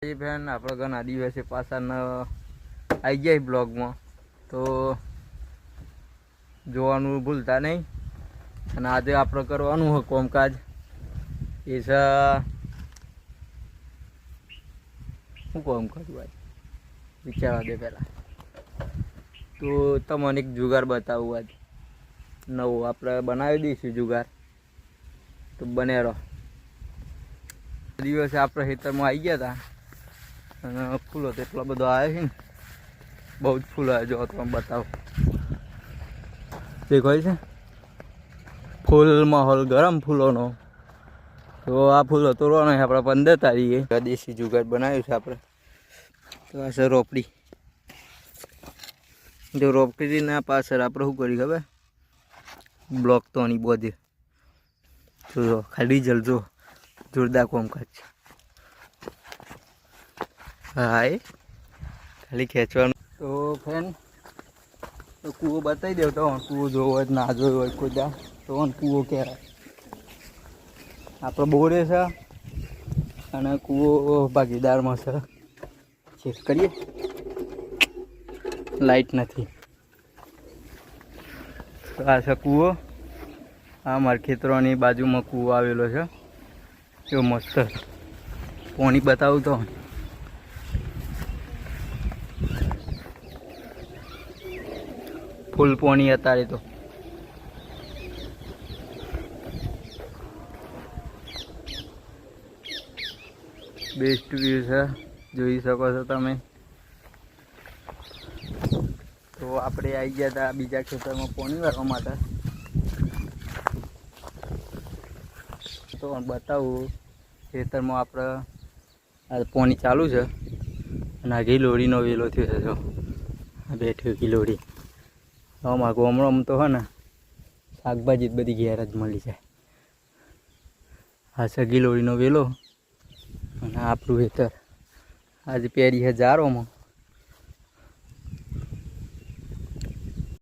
એ fan આપણે ઘણા દિવસે પાછા આવી જાય બ્લોગમાં તો જોવાનું ભૂલતા નહીં. અને આજે આપણે કરવાનું હોય કામકાજ એ છે શું કામ કરવું ભાઈ વિચારવા દે પહેલાં. તો તમને એક જુગાર બતાવું આજ નવું આપણે બનાવી દઈશું જુગાર. તો બને રહો. દિવસે આપણે ખેતરમાં આવી ગયા હતા અને ફૂલો તો એટલો બધો આવ્યો છે ને, બહુ જ ફૂલો આવ્યો. જો તમે બતાવો દેખાય છે ફૂલ માહોલ ગરમ ફૂલોનો. તો આ ફૂલો તોડવાનો છે આપણે 15 તારીખે. દેશી જુગાર બનાવ્યું છે આપણે. તો આ છે રોપડી. જો રોપડીના પાછળ આપણે શું કરી ખબર, બ્લોક તો આની બધે જો ખાલી જલજો જોરદાર કામકાજ છે. હા એ ખાલી ખેંચવાનું. તો ફ્રેન્ડ તો કૂવો બતાવી દેવ. તો કૂવો જોવો હોય ના જોયો હોય કોઈ દા તો કૂવો કહેવાય. આપણે બોરે છે અને કૂવો ભાગીદારમાં છે. ચેક કરીએ, લાઈટ નથી. તો આ છે કૂવો. આ મારા ખેતરોની બાજુમાં કૂવો આવેલો છે. એવો મસ્ત પાણી બતાવું તો ફૂલ પાણી અત્યારે તો. બેસ્ટ વ્યૂ છે, જોઈ શકો છો તમે. તો આપણે આવી ગયા હતા બીજા ખેતરમાં પાણી વાળવા માટે. તો બતાવું ખેતરમાં આપણે આ પાણી ચાલુ છે અને આ ગિલોડીનો વેલો થયો છે. જો આ બેઠ્યો ગિલોડી. આમાં ગામડામાં તો હે ને શાકભાજી બધી ઘેર જ મળી જાય. આ છે ગિલોડીનો વેલો અને આપણું ખેતર આજે પહેરી છે જારોમાં.